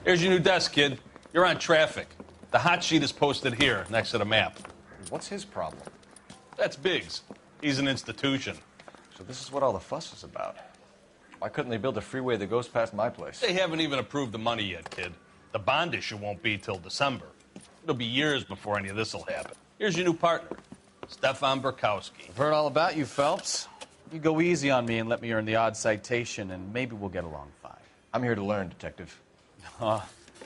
Here's your new desk, kid. You're on traffic. The hot sheet is posted here, next to the map. What's his problem? That's Biggs. He's an institution. So this is what all the fuss is about. Why couldn't they build a freeway that goes past my place? They haven't even approved the money yet, kid. The bond issue won't be till December. It'll be years before any of this will happen. Here's your new partner, Stefan Burkowski. I've heard all about you, Phelps. You go easy on me and let me earn the odd citation, and maybe we'll get along fine. I'm here to learn, Detective.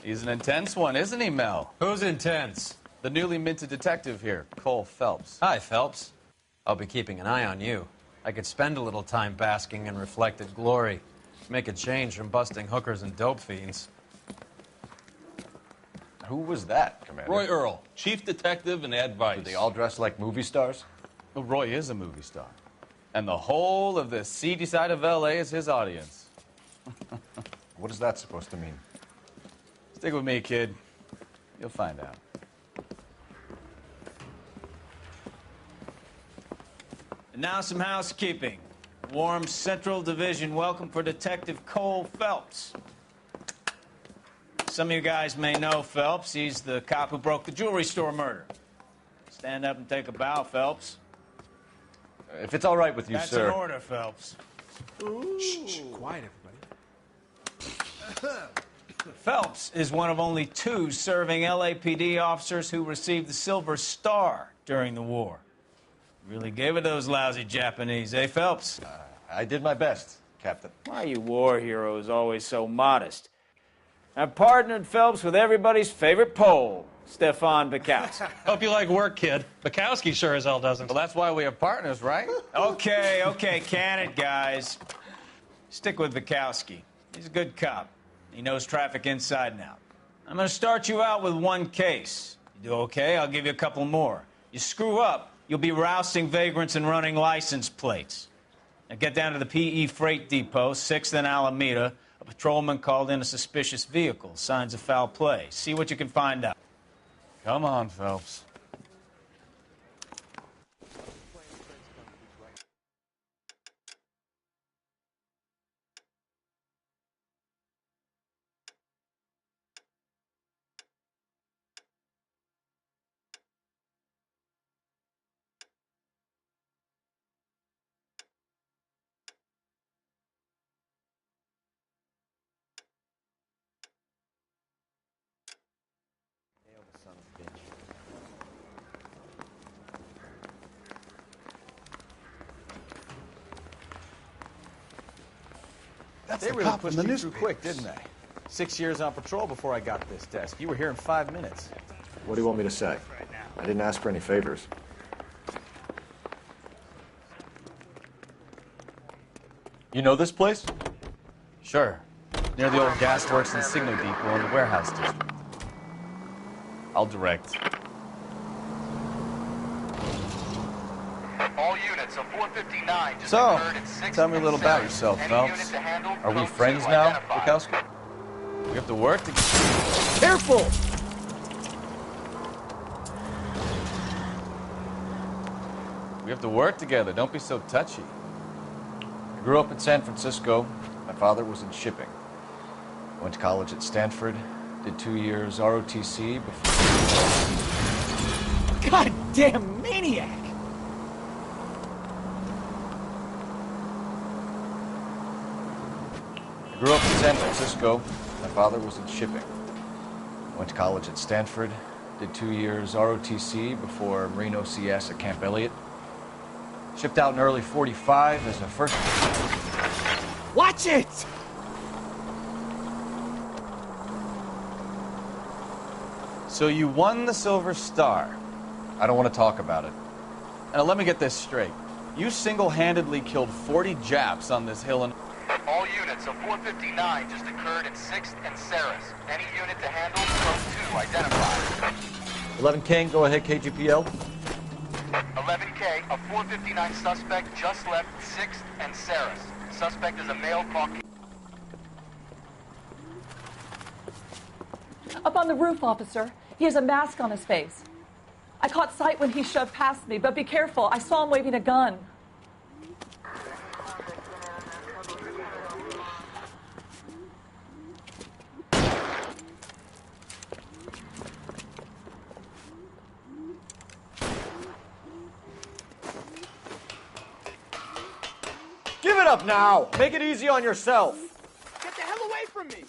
He's an intense one, isn't he, Mel? Who's intense? The newly minted detective here, Cole Phelps. Hi, Phelps. I'll be keeping an eye on you. I could spend a little time basking in reflected glory. Make a change from busting hookers and dope fiends. Who was that, Commander? Roy Earl, chief detective and advice. Do they all dress like movie stars? Well, Roy is a movie star. And the whole of the seedy side of L.A. is his audience. What is that supposed to mean? Stick with me, kid. You'll find out. And now some housekeeping. Warm Central Division welcome for Detective Cole Phelps. Some of you guys may know Phelps. He's the cop who broke the jewelry store murder. Stand up and take a bow, Phelps. If it's all right with you, That's sir. an order, Phelps. Shh, quiet, everybody. Phelps is one of only 2 serving LAPD officers who received the Silver Star during the war. Really gave it those lousy Japanese, eh, Phelps? I did my best, Captain. Why are you war heroes always so modest? I've partnered Phelps with everybody's favorite Pole, Stefan Burkowski. Hope you like work, kid. Bukowski sure as hell doesn't. Well, that's why we have partners, right? Okay, can it, guys. Stick with Bukowski. He's a good cop. He knows traffic inside and out. I'm going to start you out with 1 case. You do okay, I'll give you a couple more. You screw up, you'll be rousting vagrants and running license plates. Now get down to the PE Freight Depot, 6th and Alameda. A patrolman called in a suspicious vehicle. Signs of foul play. See what you can find out. Come on, Phelps. They really pushed you through quick, didn't they? 6 years on patrol before I got this desk. You were here in 5 minutes. What do you want me to say? I didn't ask for any favors. You know this place? Sure. Near the old gas works and signal depot in the warehouse district. I'll direct. All units of 459 just So, occurred at 6th tell me a little and about 7th. yourself, Any Phelps. unit to handle, Are we code friends 2 now, identified. Burkowski? We have to work to... Careful! We have to work together. Don't be so touchy. I grew up in San Francisco. My father was in shipping. Went to college at Stanford. Did 2 years ROTC before... Goddamn maniac! I grew up in San Francisco. My father was in shipping. Went to college at Stanford. Did 2 years ROTC before Marine OCS at Camp Elliott. Shipped out in early 45 as a first... Watch it! So you won the Silver Star. I don't want to talk about it. Now let me get this straight. You single-handedly killed 40 Japs on this hill and... All units of 459 just occurred at 6th and Saris. Any unit to handle, code 2 identified. 11 King, go ahead, KGPL. 11K, a 459 suspect just left 6th and Saris. Suspect is a male Caucasian. Up on the roof, officer. He has a mask on his face. I caught sight when he shoved past me, but be careful. I saw him waving a gun. it up now. Make it easy on yourself. Get the hell away from me!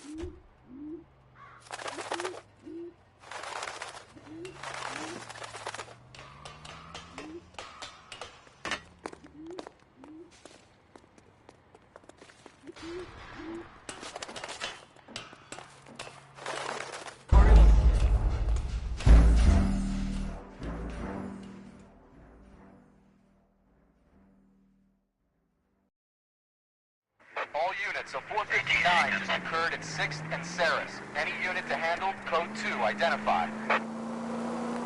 All units, a 459 just occurred at 6th and Saris. Any unit to handle, code 2, identify.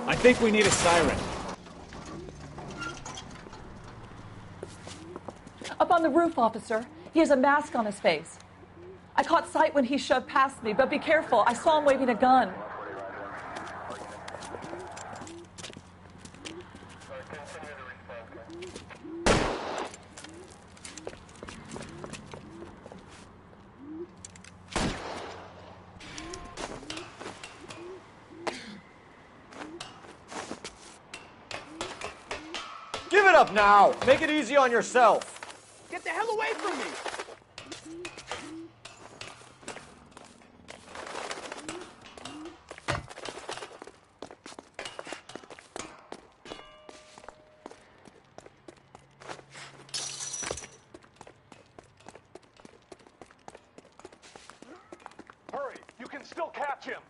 I think we need a siren. Up on the roof, officer. He has a mask on his face. I caught sight when he shoved past me, but be careful. I saw him waving a gun. Give it up now. Make it easy on yourself. Get the hell away from me! Hurry! You can still catch him!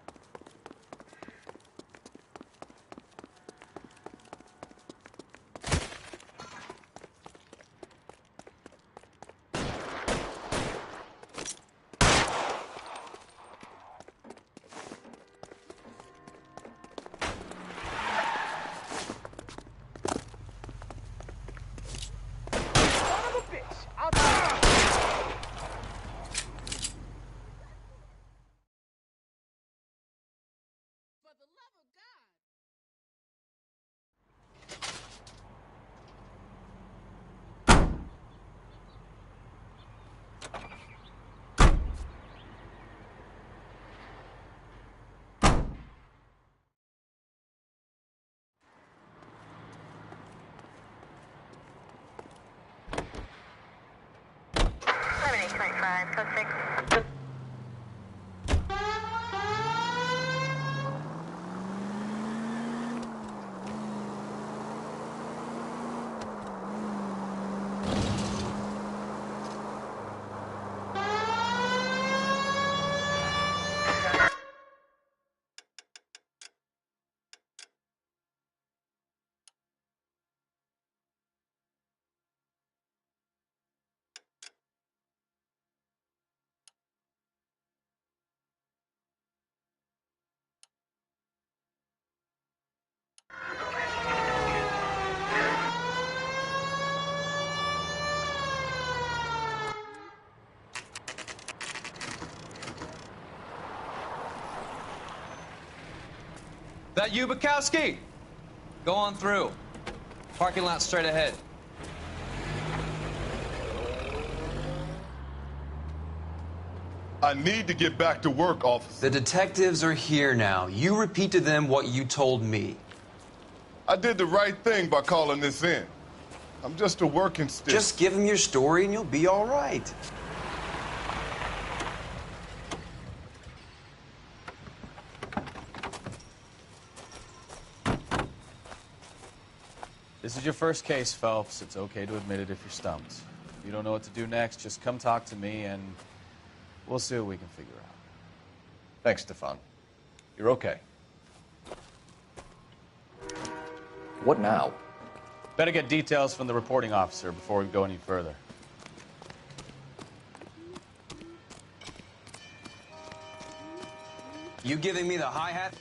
Code 6. That you, Bukowski? Go on through. Parking lot straight ahead. I need to get back to work, officer. The detectives are here now. You repeat to them what you told me. I did the right thing by calling this in. I'm just a working stick. Just give them your story and you'll be all right. This is your first case, Phelps. It's okay to admit it if you're stumped. If you don't know what to do next, just come talk to me and we'll see what we can figure out. Thanks, Stefan. You're okay. What now? Better get details from the reporting officer before we go any further. You giving me the hi-hat?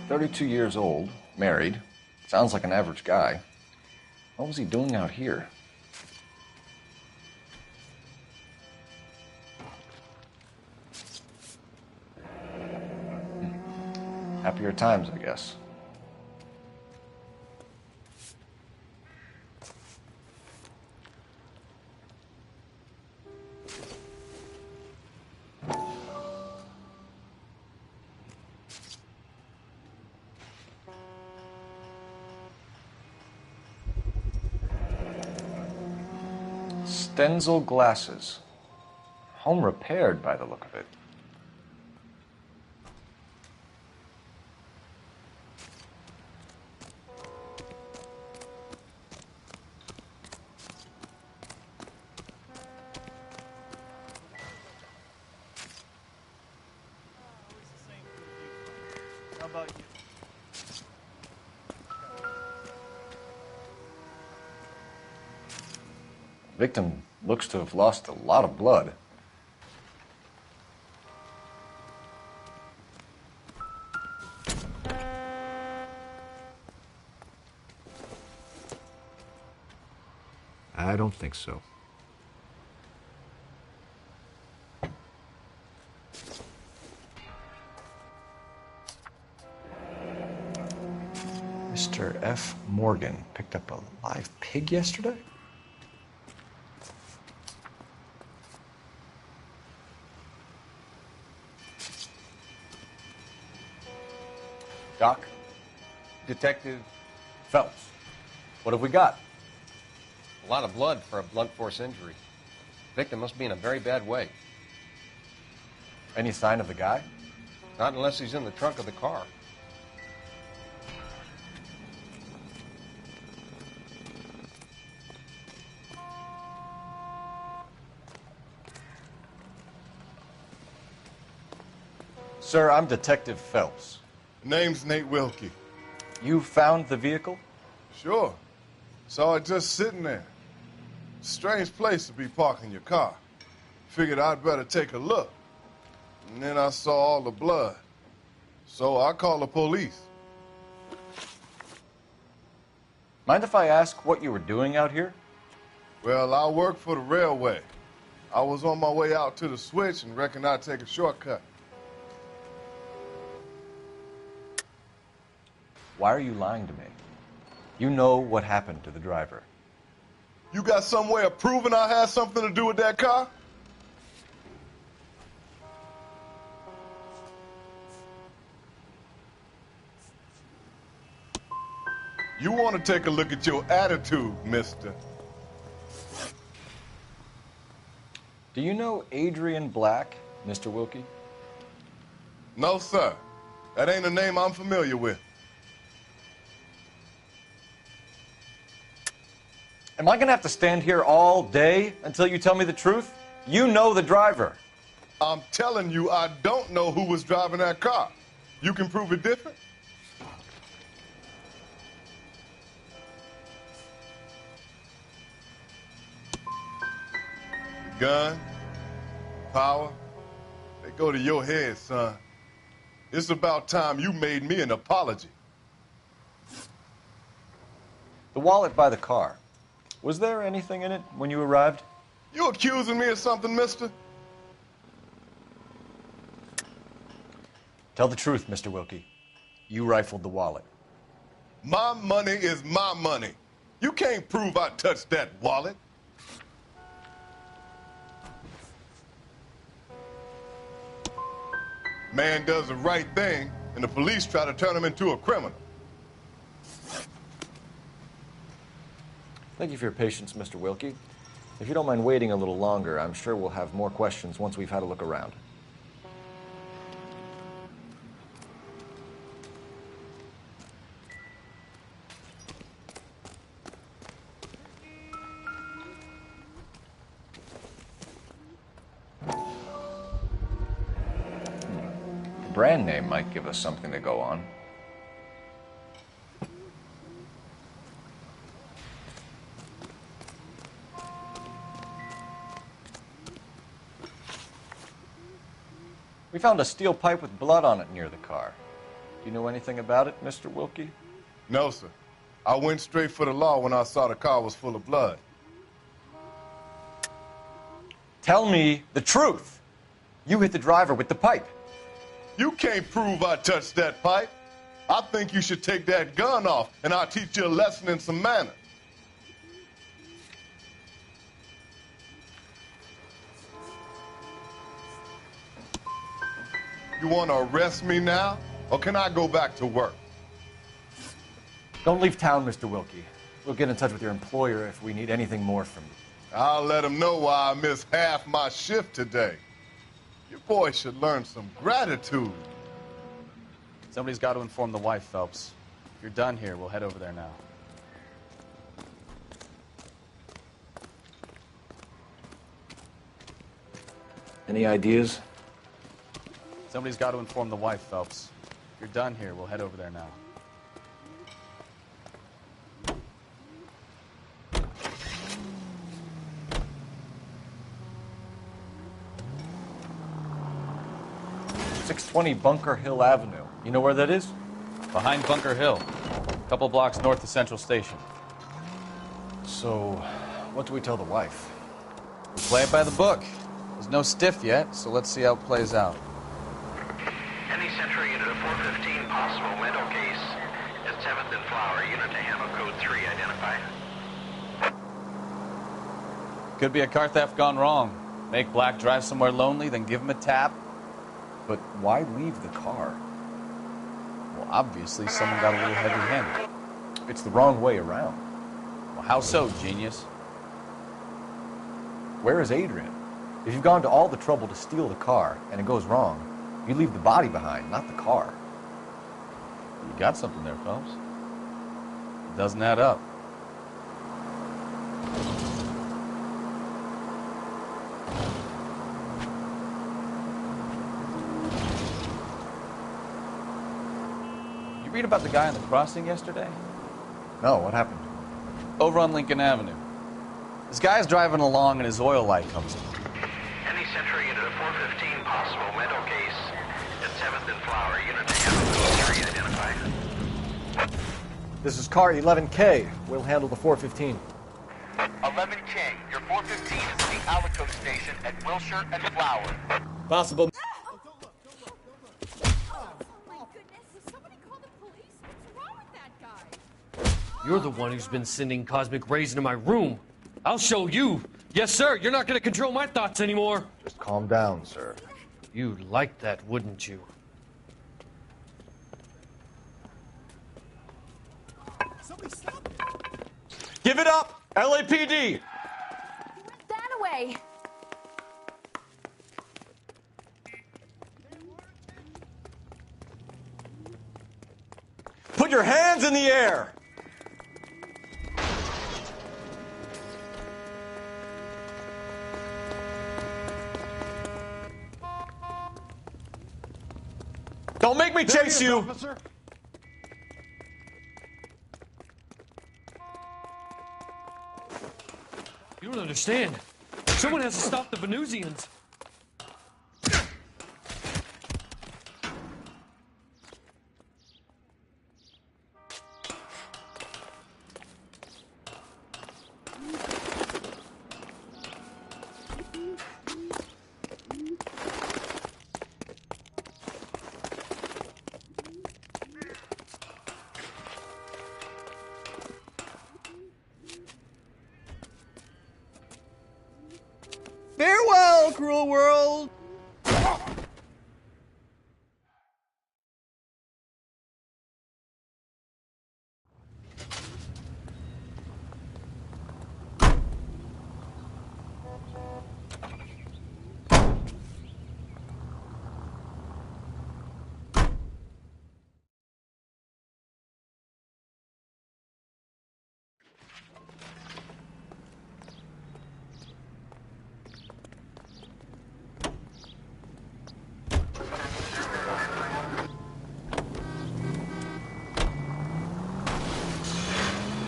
"32 years old, married. Sounds like an average guy. What was he doing out here?" Happier times, I guess. Stenzel glasses. Home repaired by the look of it. How about you? Victim looks to have lost a lot of blood. I don't think so. Mr. F. Morgan picked up a live pig yesterday? Doc, Detective Phelps, what have we got? A lot of blood for a blunt force injury. Victim must be in a very bad way. Any sign of the guy? Not unless he's in the trunk of the car. Sir, I'm Detective Phelps. Name's Nate Wilkie. You found the vehicle? Sure. Saw it just sitting there. Strange place to be parking your car. Figured I'd better take a look. And then I saw all the blood. So I called the police. Mind if I ask what you were doing out here? Well, I work for the railway. I was on my way out to the switch and reckoned I'd take a shortcut. Why are you lying to me? You know what happened to the driver. You got some way of proving I had something to do with that car? You want to take a look at your attitude, mister. Do you know Adrian Black, Mr. Wilkie? No, sir. That ain't a name I'm familiar with. Am I going to have to stand here all day until you tell me the truth? You know the driver. I'm telling you, I don't know who was driving that car. You can prove it different? Gun, power, they go to your head, son. It's about time you made me an apology. The wallet by the car. Was there anything in it when you arrived? You accusing me of something, mister? Tell the truth, Mr. Wilkie. You rifled the wallet. My money is my money. You can't prove I touched that wallet. Man does the right thing, and the police try to turn him into a criminal. Thank you for your patience, Mr. Wilkie. If you don't mind waiting a little longer, I'm sure we'll have more questions once we've had a look around. The brand name might give us something to go on. We found a steel pipe with blood on it near the car. Do you know anything about it, Mr. Wilkie? No, sir. I went straight for the law when I saw the car was full of blood. Tell me the truth. You hit the driver with the pipe. You can't prove I touched that pipe. I think you should take that gun off, and I'll teach you a lesson in some manners. You want to arrest me now, or can I go back to work? Don't leave town, Mr. Wilkie. We'll get in touch with your employer if we need anything more from you. I'll let him know why I missed half my shift today. Your boy should learn some gratitude. Somebody's got to inform the wife, Phelps. If you're done here, we'll head over there now. Any ideas? Somebody's got to inform the wife, Phelps. If you're done here, we'll head over there now. .620 Bunker Hill Avenue. You know where that is? Behind Bunker Hill. A couple blocks north of Central Station. So, what do we tell the wife? We play it by the book. There's no stiff yet, so let's see how it plays out. Any Central unit of 415, possible mental case at 7th and Flower. Unit to handle code 3, identified. Could be a car theft gone wrong. Make Black drive somewhere lonely, then give him a tap. But why leave the car? Well, obviously someone got a little heavy-handed. It's the wrong way around. Well, how so, genius? Where is Adrian? If you've gone to all the trouble to steal the car and it goes wrong, you leave the body behind, not the car. You got something there, Phelps. It doesn't add up. You read about the guy on the crossing yesterday? No, what happened? Over on Lincoln Avenue. This guy's driving along and his oil light comes on. Any Central unit of 415, possible mental case at 7th and Flower. Unit to handle code 3, identified. This is car 11K. We'll handle the 415. 11K, your 415 is at the Alico station at Wilshire and Flower. Possible. You're the one who's been sending cosmic rays into my room. I'll show you. Yes, sir. You're not going to control my thoughts anymore. Just calm down, sir. You'd like that, wouldn't you? Give it up! LAPD! That away! Put your hands in the air! Don't make me chase you! Officer. You don't understand. Someone has to stop the Venusians. Farewell, cruel world!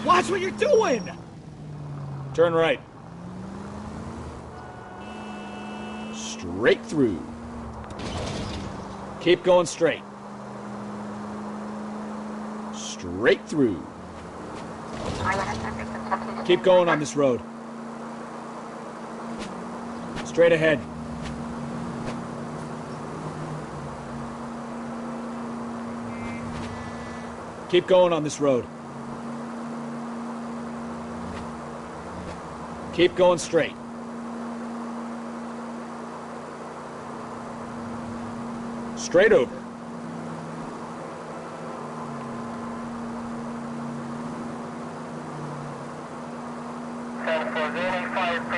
Watch what you're doing! Turn right. Straight through. Keep going straight. Straight through. Keep going on this road. Straight ahead. Keep going on this road. Keep going straight. Straight over. Gaining 5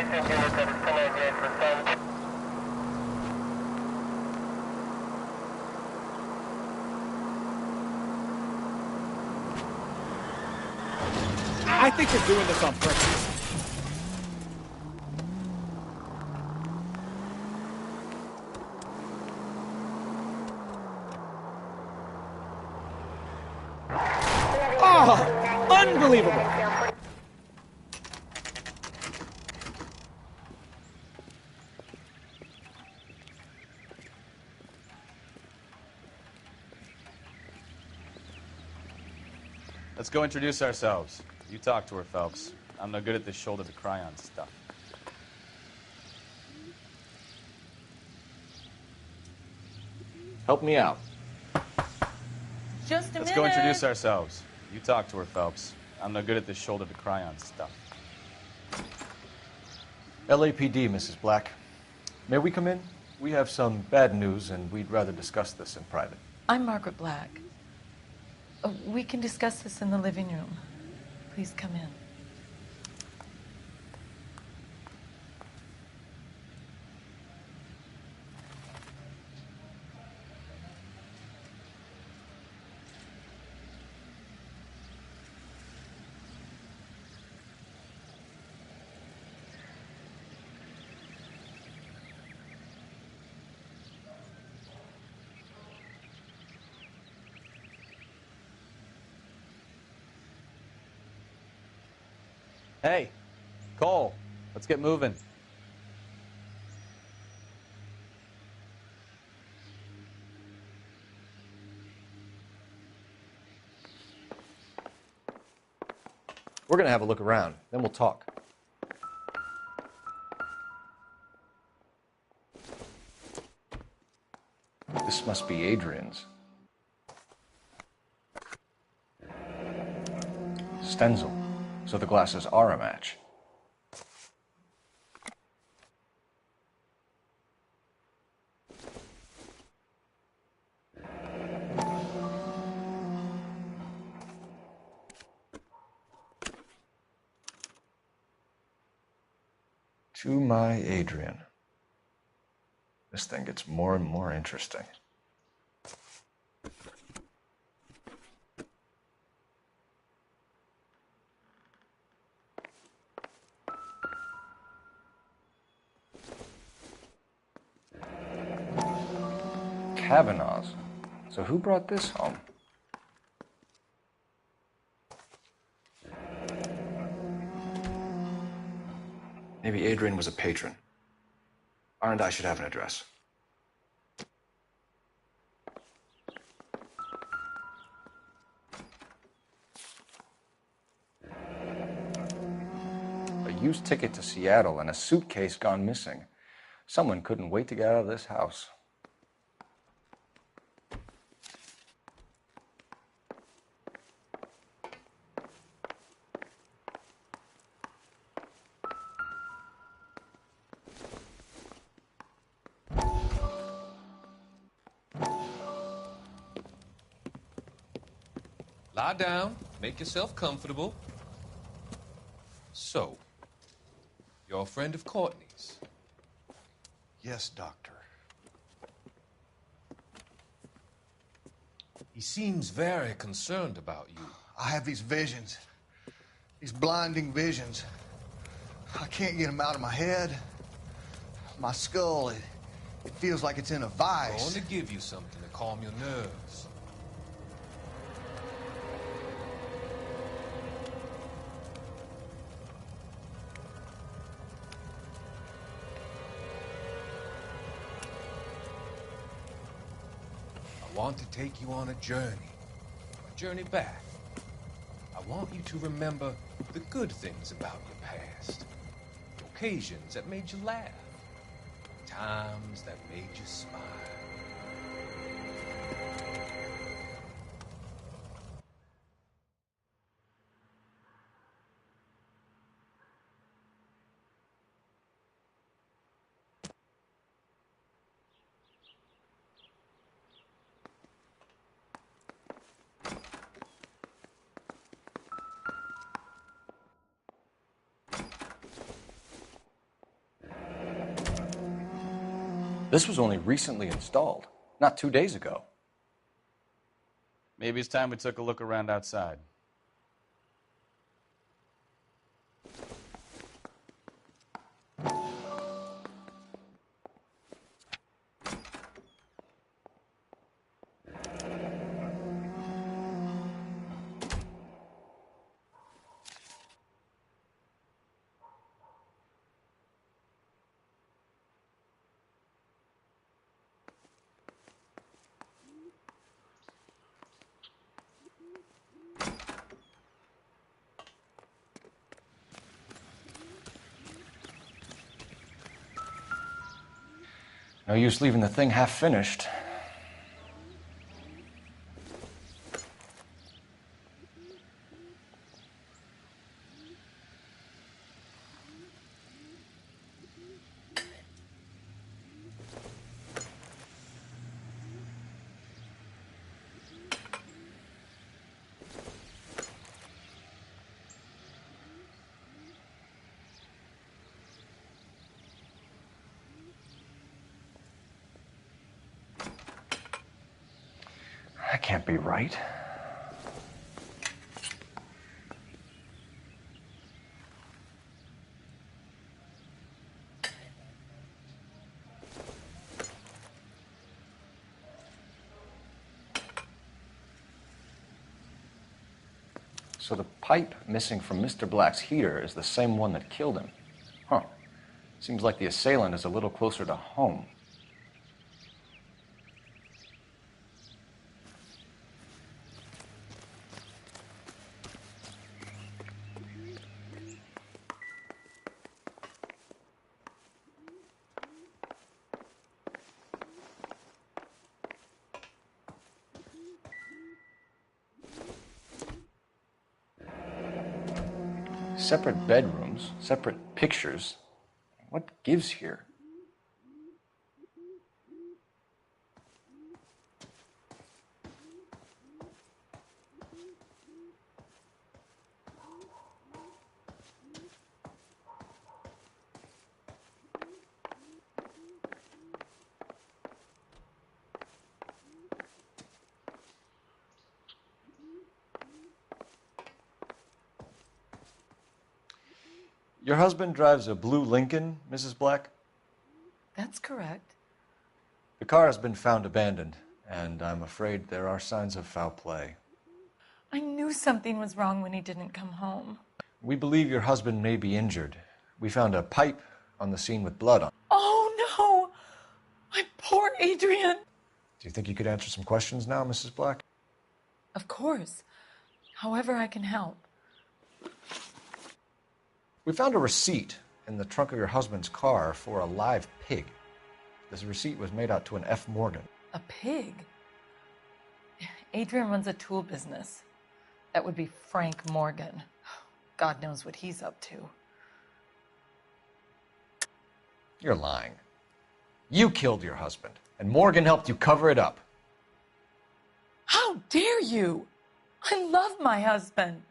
I think they're doing this on purpose. Oh, unbelievable. Let's go introduce ourselves. You talk to her, Phelps. I'm no good at this shoulder to cry on stuff. Help me out. Just a minute. Let's go introduce ourselves. You talk to her, Phelps. I'm no good at this shoulder to cry on stuff. LAPD, Mrs. Black. May we come in? We have some bad news, and we'd rather discuss this in private. I'm Margaret Black. We can discuss this in the living room. Please come in. Hey, Cole, let's get moving. We're going to have a look around, then we'll talk. This must be Adrian's. Stenzel. So the glasses are a match. To my Adrian. This thing gets more and more interesting. Kavanaugh's. So who brought this home? Maybe Adrian was a patron. R&I should have an address. A used ticket to Seattle and a suitcase gone missing. Someone couldn't wait to get out of this house. Lie down, make yourself comfortable. So, you're a friend of Courtney's? Yes, Doctor. He seems very concerned about you. I have these visions. These blinding visions. I can't get them out of my head. My skull, it feels like it's in a vice. I'm going to give you something to calm your nerves. I want to take you on a journey back. I want you to remember the good things about your past, occasions that made you laugh, times that made you smile. This was only recently installed, not 2 days ago. Maybe it's time we took a look around outside. No use leaving the thing half finished. That can't be right. So the pipe missing from Mr. Black's heater is the same one that killed him. Huh. Seems like the assailant is a little closer to home. Separate bedrooms, separate pictures. What gives here? Your husband drives a blue Lincoln, Mrs. Black? That's correct. The car has been found abandoned, and I'm afraid there are signs of foul play. I knew something was wrong when he didn't come home. We believe your husband may be injured. We found a pipe on the scene with blood on it. Oh, no! My poor Adrian! Do you think you could answer some questions now, Mrs. Black? Of course. However I can help. We found a receipt in the trunk of your husband's car for a live pig. This receipt was made out to an F. Morgan. A pig? Adrian runs a tool business. That would be Frank Morgan. God knows what he's up to. You're lying. You killed your husband, and Morgan helped you cover it up. How dare you? I love my husband.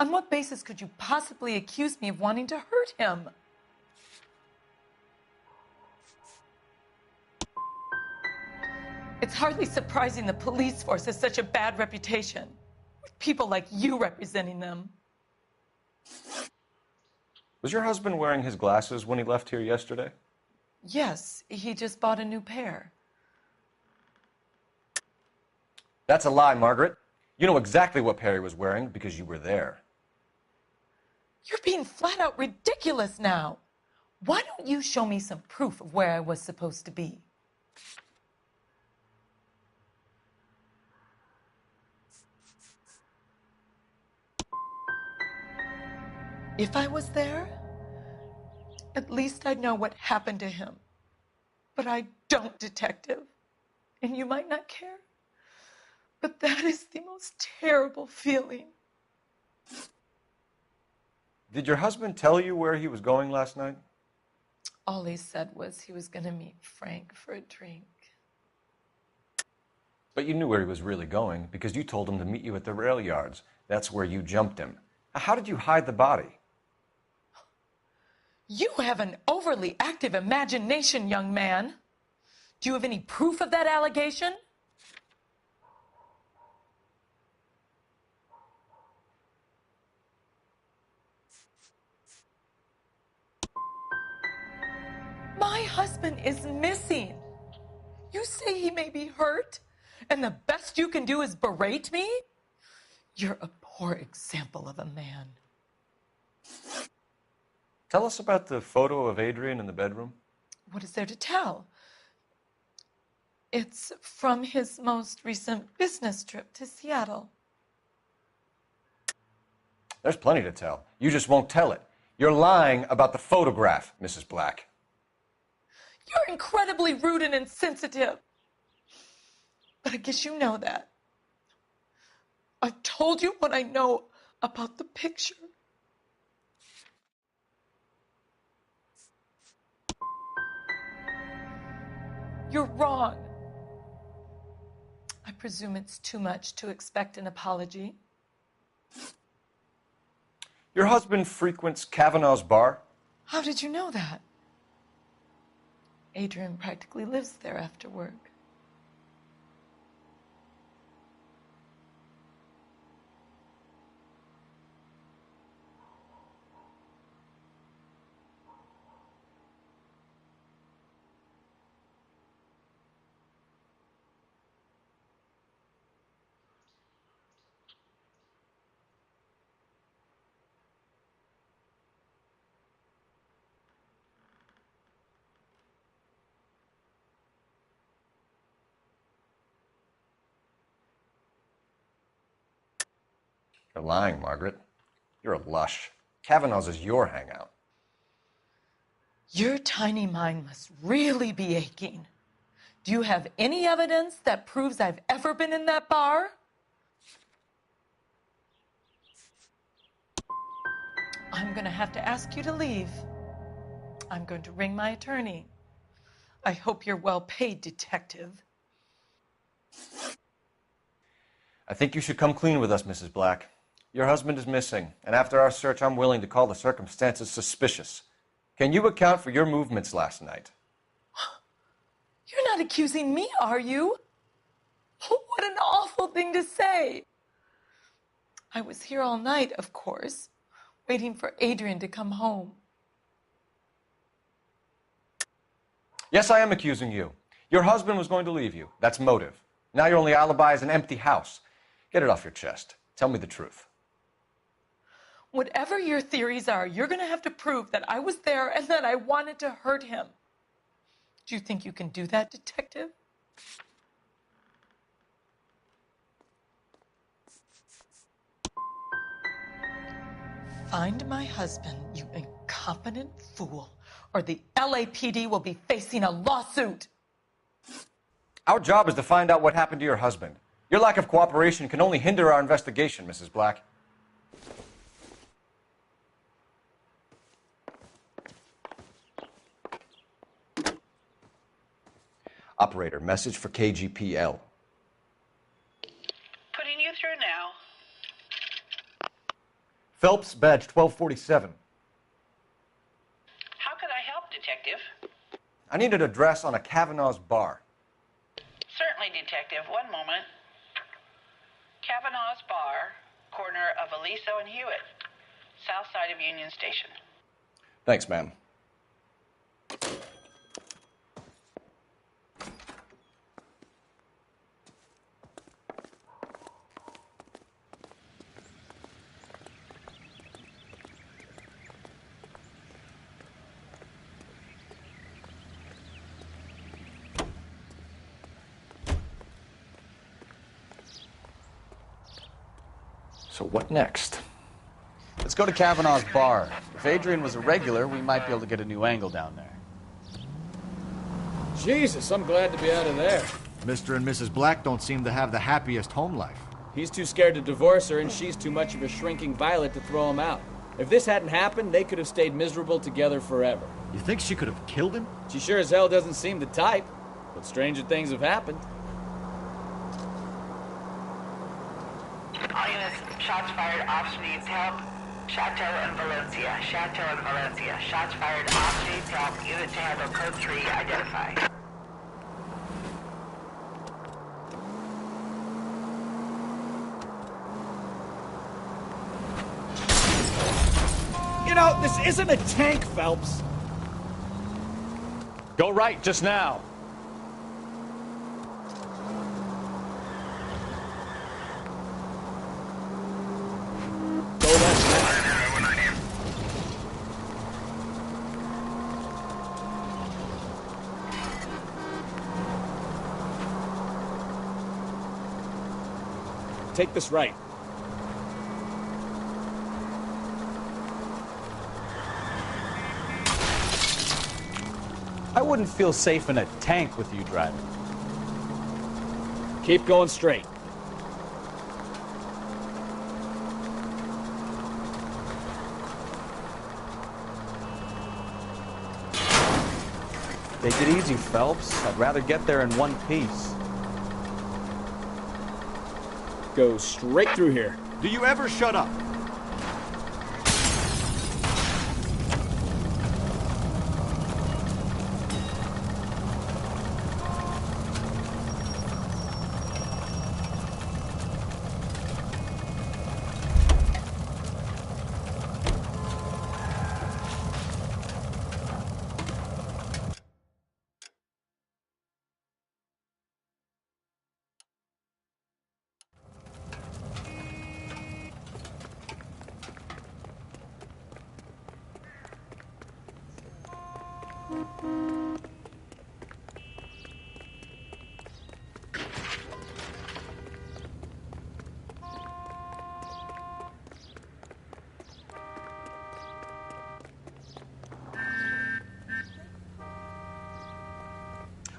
On what basis could you possibly accuse me of wanting to hurt him? It's hardly surprising the police force has such a bad reputation, with people like you representing them. Was your husband wearing his glasses when he left here yesterday? Yes, he just bought a new pair. That's a lie, Margaret. You know exactly what pair he was wearing because you were there. You're being flat out ridiculous now. Why don't you show me some proof of where I was supposed to be? If I was there, at least I'd know what happened to him. But I don't, Detective. And you might not care, but that is the most terrible feeling. Did your husband tell you where he was going last night? All he said was he was going to meet Frank for a drink. But you knew where he was really going because you told him to meet you at the rail yards. That's where you jumped him. How did you hide the body? You have an overly active imagination, young man. Do you have any proof of that allegation? My husband is missing. You say he may be hurt, and the best you can do is berate me? You're a poor example of a man. Tell us about the photo of Adrian in the bedroom. What is there to tell? It's from his most recent business trip to Seattle. There's plenty to tell. You just won't tell it. You're lying about the photograph, Mrs. Black. You're incredibly rude and insensitive. But I guess you know that. I've told you what I know about the picture. You're wrong. I presume it's too much to expect an apology. Your husband frequents Kavanaugh's bar? How did you know that? Adrian practically lives there after work. You're lying, Margaret. You're a lush. Kavanaugh's is your hangout. Your tiny mind must really be aching. Do you have any evidence that proves I've ever been in that bar? I'm going to have to ask you to leave. I'm going to ring my attorney. I hope you're well paid, detective. I think you should come clean with us, Mrs. Black. Your husband is missing, and after our search, I'm willing to call the circumstances suspicious. Can you account for your movements last night? You're not accusing me, are you? What an awful thing to say. I was here all night, of course, waiting for Adrian to come home. Yes, I am accusing you. Your husband was going to leave you. That's motive. Now your only alibi is an empty house. Get it off your chest. Tell me the truth. Whatever your theories are, you're going to have to prove that I was there and that I wanted to hurt him. Do you think you can do that, detective? Find my husband, you incompetent fool, or the LAPD will be facing a lawsuit. Our job is to find out what happened to your husband. Your lack of cooperation can only hinder our investigation, Mrs. Black. Operator, message for KGPL. Putting you through now. Phelps, badge 1247. How could I help, Detective? I need an address on a Kavanaugh's bar. Certainly, Detective. One moment. Kavanaugh's Bar, corner of Aliso and Hewitt, south side of Union Station. Thanks, ma'am. So what next? Let's go to Kavanaugh's bar. If Adrian was a regular, we might be able to get a new angle down there. Jesus, I'm glad to be out of there. Mr. and Mrs. Black don't seem to have the happiest home life. He's too scared to divorce her, and she's too much of a shrinking violet to throw him out. If this hadn't happened, they could have stayed miserable together forever. You think she could have killed him? She sure as hell doesn't seem the type, but stranger things have happened. All units, shots fired, officer needs help. Chateau and Valencia. Chateau and Valencia. Shots fired, officer needs help. Unit to handle code 3, identify. You know, this isn't a tank, Phelps. Go right just now. Go left now. Take this right. I wouldn't feel safe in a tank with you driving. Keep going straight. Take it easy, Phelps. I'd rather get there in one piece. Go straight through here. Do you ever shut up?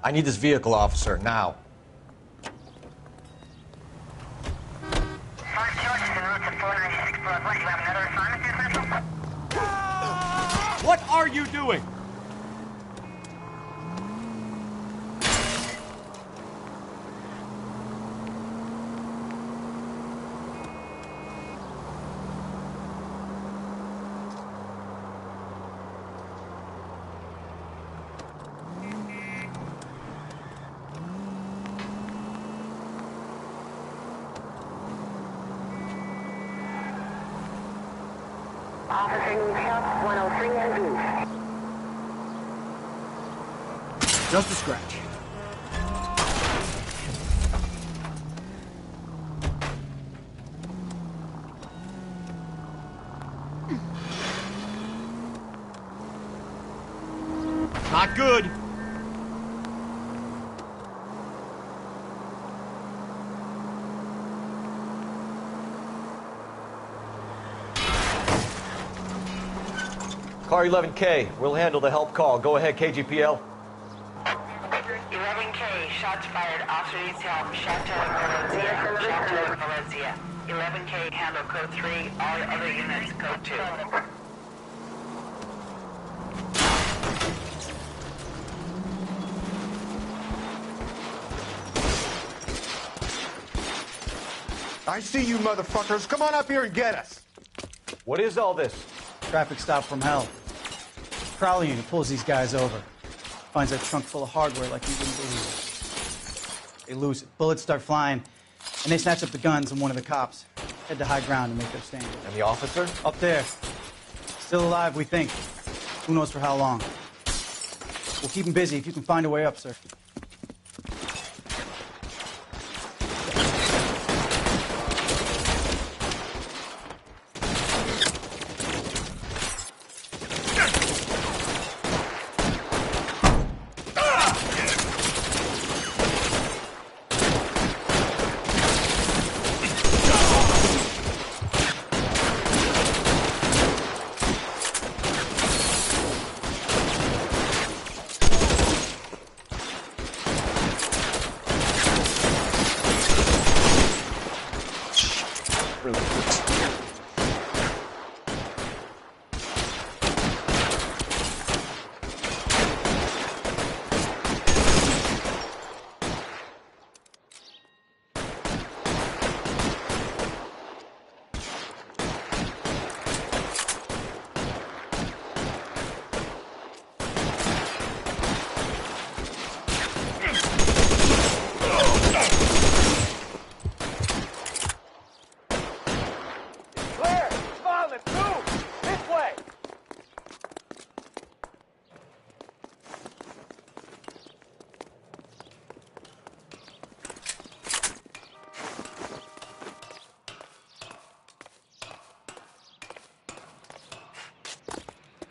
I need this vehicle, officer, now. What are you doing? Officer needs help, 103 and Booth. Just a scratch. Not good. Car 11K, we'll handle the help call. Go ahead, KGPL. 11K, shots fired. Officer needs help. Chateau and Valencia. Chateau and Valencia. 11K, handle code 3. All other units, code 2. I see you motherfuckers. Come on up here and get us. What is all this? Traffic stop from hell. Prowler unit pulls these guys over. Finds a trunk full of hardware like you wouldn't believe. They lose it. Bullets start flying, and they snatch up the guns and one of the cops. Head to high ground and make their stand. And the officer? Up there. Still alive, we think. Who knows for how long. We'll keep him busy if you can find a way up, sir.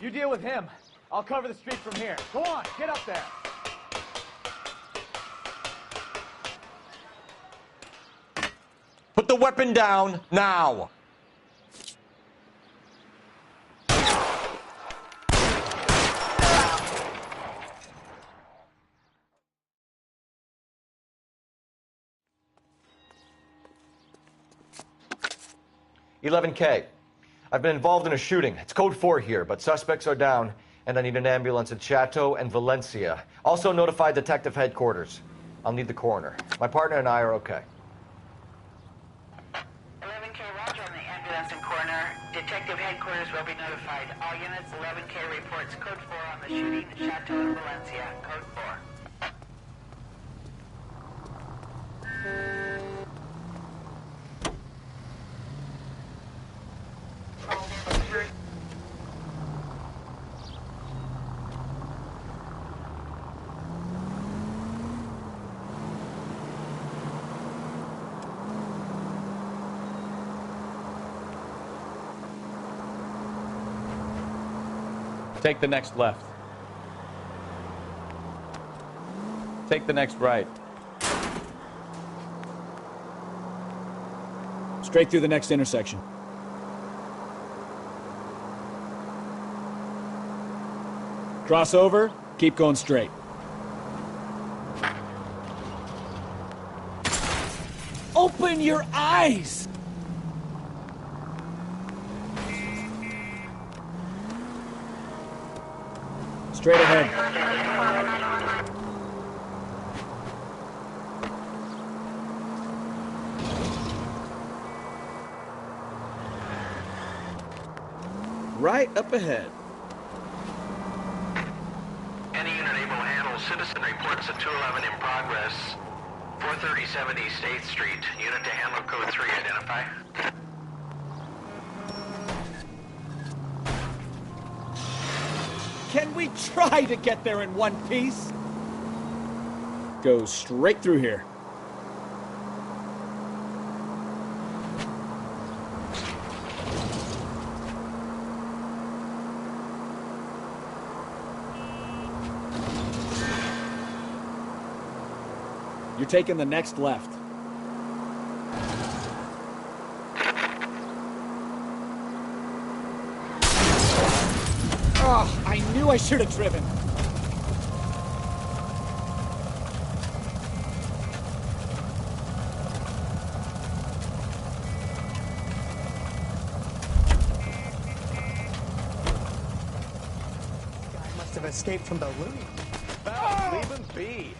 You deal with him. I'll cover the street from here. Go on, get up there. Put the weapon down, now! 11K. I've been involved in a shooting. It's code 4 here, but suspects are down, and I need an ambulance at Chateau and Valencia. Also notify detective headquarters. I'll need the coroner. My partner and I are okay. 11K, roger on the ambulance and coroner. Detective headquarters will be notified. All units, 11K reports code 4 on the shooting at Chateau and Valencia. Code 4. Take the next left. Take the next right. Straight through the next intersection. Cross over, keep going straight. Open your eyes! Straight ahead. Right up ahead. Any unit able to handle citizen reports at 211 in progress. 43070 State Street. Unit to handle code 3. Identify. Can we try to get there in one piece? Go straight through here. You're taking the next left. Oh, I knew I should have driven. Guy must have escaped from the loony. Leave him be.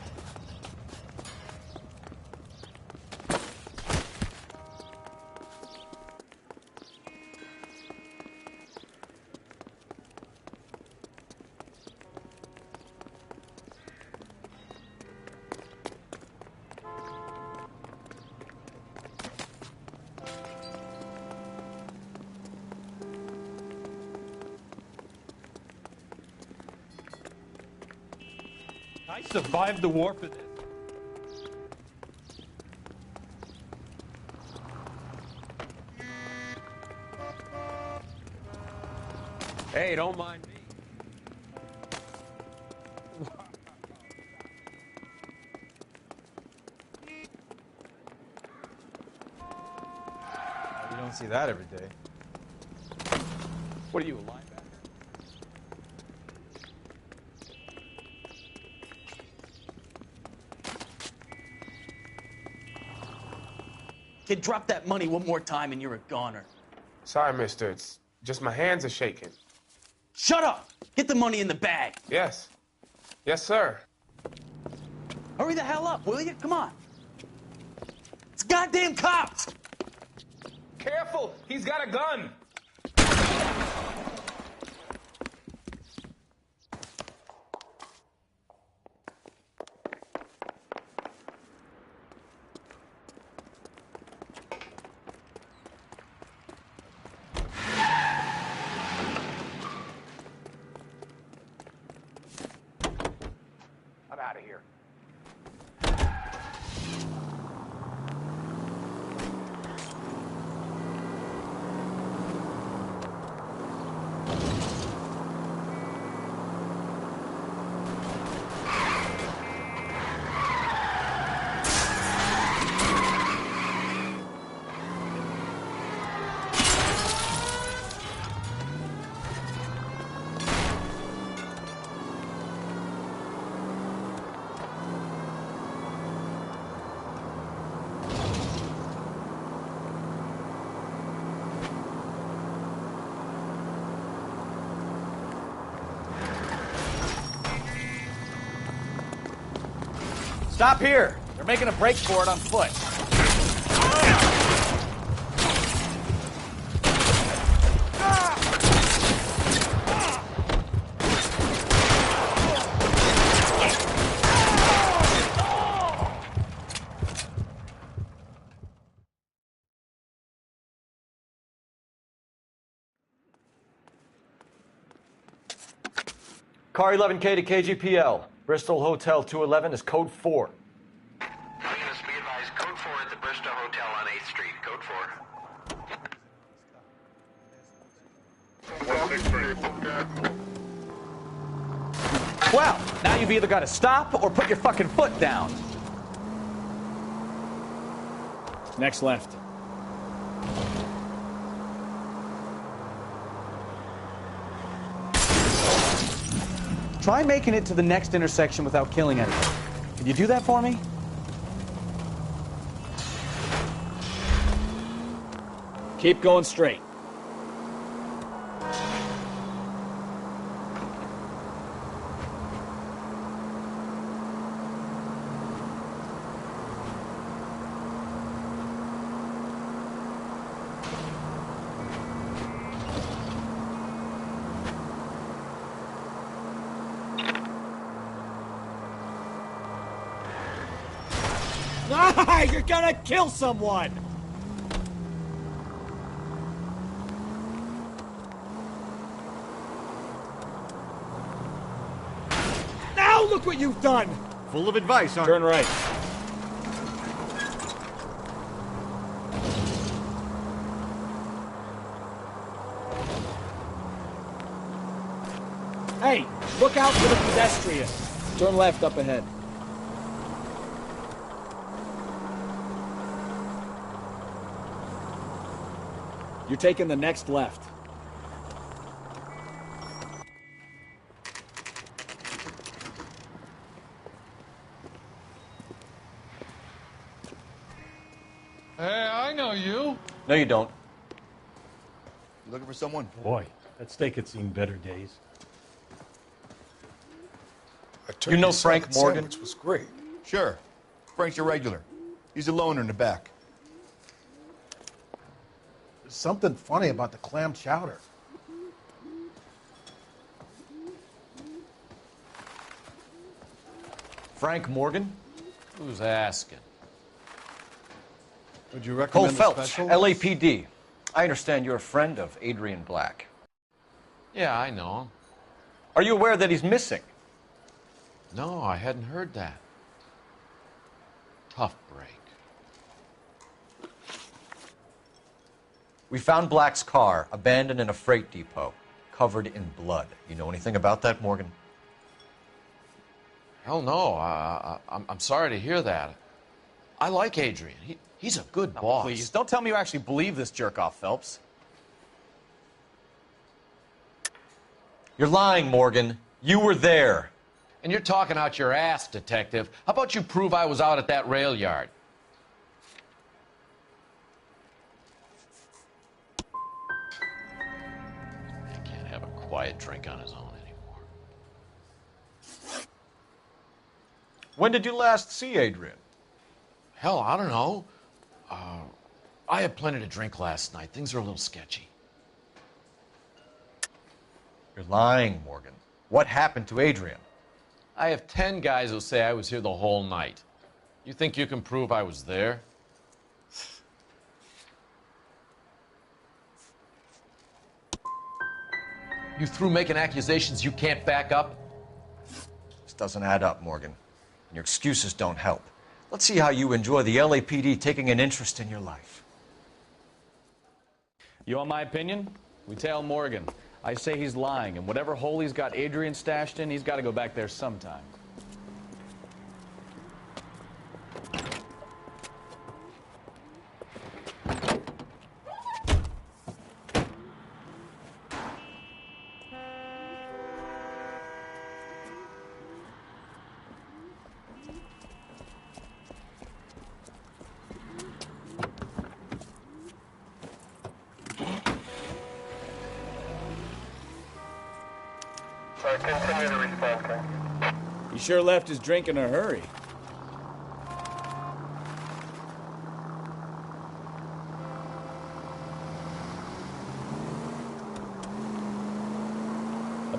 I survived the war for this. Hey, don't mind me. You don't see that every day. What are you, a linebacker? Kid, drop that money one more time and you're a goner. Sorry, mister. It's just my hands are shaking. Shut up! Get the money in the bag. Yes. Yes, sir. Hurry the hell up, will you? Come on. It's goddamn cops! Careful! He's got a gun! I'm out of here. Stop here. They're making a break for it on foot. Car 11K to KGPL. Bristol Hotel 211 is code 4. Units be advised, code 4 at the Bristol Hotel on 8th Street. Code 4. Well, now you've either got to stop or put your fucking foot down. Next left. Try making it to the next intersection without killing anyone. Can you do that for me? Keep going straight. You're gonna kill someone! Now look what you've done! Full of advice, aren't Turn right. Hey, look out for the pedestrian. Turn left up ahead. You're taking the next left. Hey, I know you. No, you don't. You looking for someone? Boy, that steak had seen better days. You know Frank Morgan? Which was great. Sure. Frank's your regular. He's a loner in the back. There's something funny about the clam chowder. Frank Morgan? Who's asking? Would you Cole recommend the Phelps, special? LAPD. I understand you're a friend of Adrian Black. Yeah, I know him. Are you aware that he's missing? No, I hadn't heard that. Tough break. We found Black's car abandoned in a freight depot, covered in blood. You know anything about that, Morgan? Hell no. I'm sorry to hear that. I like Adrian. He's a good boss. Please, don't tell me you actually believe this jerk-off, Phelps. You're lying, Morgan. You were there. And you're talking out your ass, detective. How about you prove I was out at that rail yard? Man can't have a quiet drink on his own anymore. When did you last see Adrian? Hell, I don't know. I had plenty to drink last night. Things are a little sketchy. You're lying, Morgan. What happened to Adrian? I have 10 guys who say I was here the whole night. You think you can prove I was there? You through making accusations you can't back up? This doesn't add up, Morgan. And your excuses don't help. Let's see how you enjoy the LAPD taking an interest in your life. You want my opinion? We tail Morgan. I say he's lying, and whatever hole he's got Adrian stashed in, he's got to go back there sometime. Continue to respond, He sure left his drink in a hurry.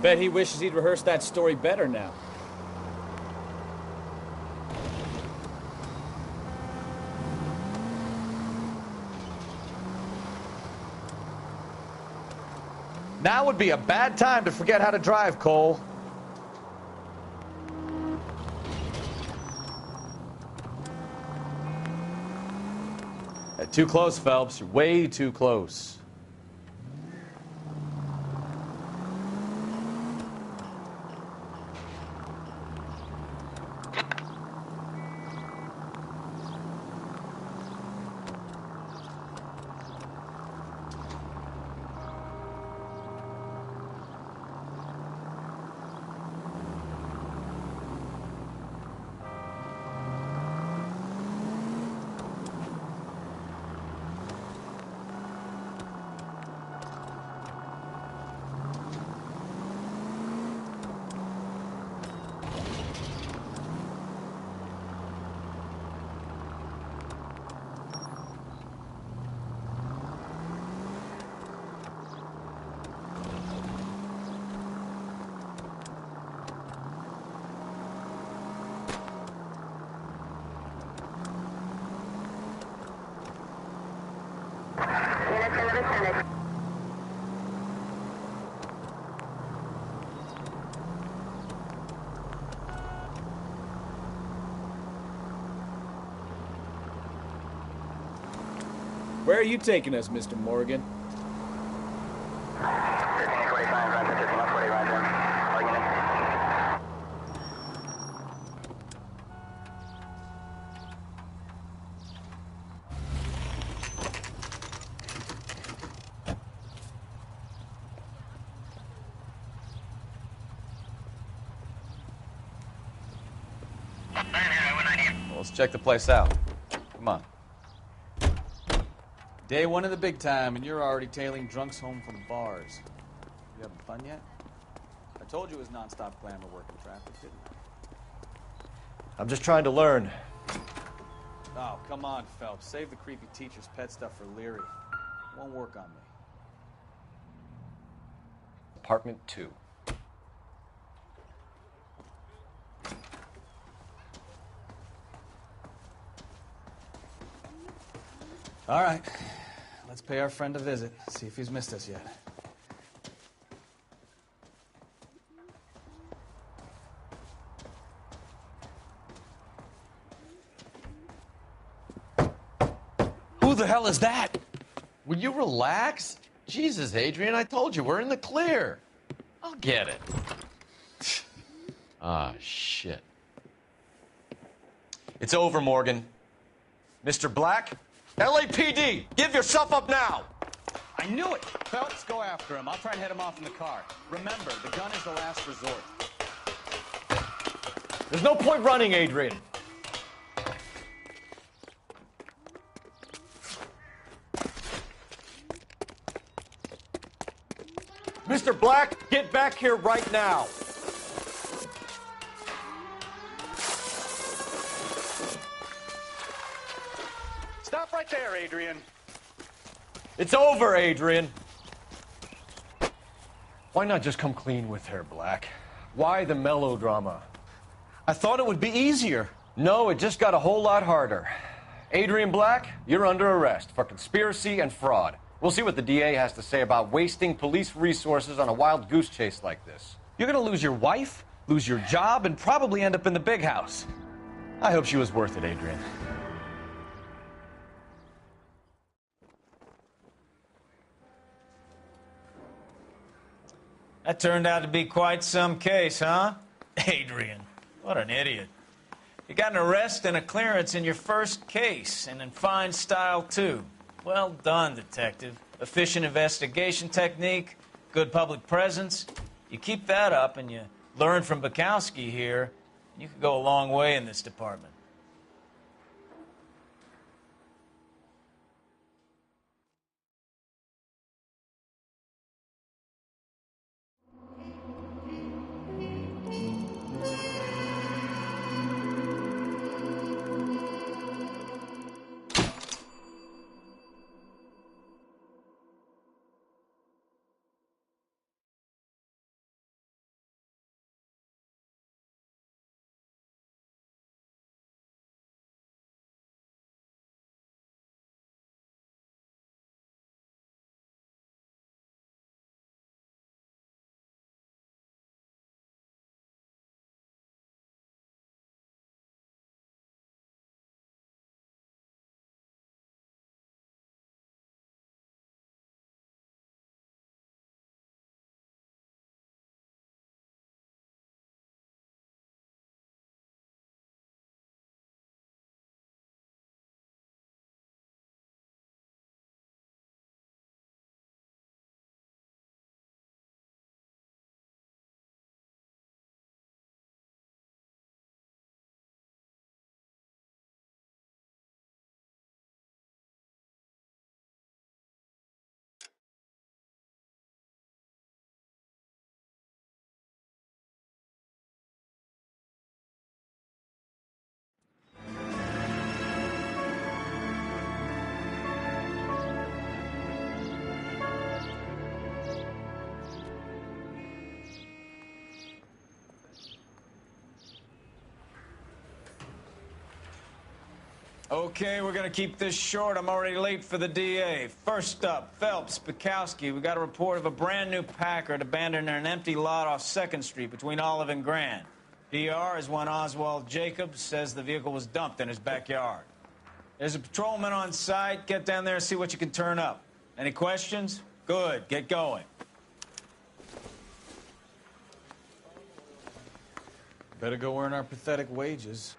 Bet he wishes he'd rehearsed that story better now. Now would be a bad time to forget how to drive, Cole. Too close, Phelps. You're way too close. Where are you taking us, Mr. Morgan? 1545, roger, 1540, roger. All units. Well, let's check the place out. Come on. Day one of the big time, and you're already tailing drunks home from bars. You having fun yet? I told you it was nonstop glamour working traffic, didn't I? I'm just trying to learn. Oh, come on, Phelps. Save the creepy teacher's pet stuff for Leary. It won't work on me. Apartment 2. All right. Let's pay our friend a visit. See if he's missed us yet. Who the hell is that? Will you relax? Jesus, Adrian, I told you, we're in the clear. I'll get it. Ah, shit. It's over, Morgan. Mr. Black, LAPD, give yourself up now! I knew it! Phelps, go after him. I'll try and head him off in the car. Remember, the gun is the last resort. There's no point running, Adrian. Mr. Black, get back here right now. Stop right there, Adrian. It's over, Adrian. Why not just come clean with her, Black? Why the melodrama? I thought it would be easier. No, it just got a whole lot harder. Adrian Black, you're under arrest for conspiracy and fraud. We'll see what the DA has to say about wasting police resources on a wild goose chase like this. You're gonna lose your wife, lose your job, and probably end up in the big house. I hope she was worth it, Adrian. That turned out to be quite some case, huh? Adrian, what an idiot. You got an arrest and a clearance in your first case, and in fine style, too. Well done, detective. Efficient investigation technique, good public presence. You keep that up and you learn from Bukowski here, and you could go a long way in this department. Okay, we're gonna keep this short. I'm already late for the DA. First up, Phelps, Bukowski. We got a report of a brand new Packard abandoned in an empty lot off 2nd Street between Olive and Grand. DR is one Oswald Jacobs, says the vehicle was dumped in his backyard. There's a patrolman on site. Get down there and see what you can turn up. Any questions? Good, get going. Better go earn our pathetic wages.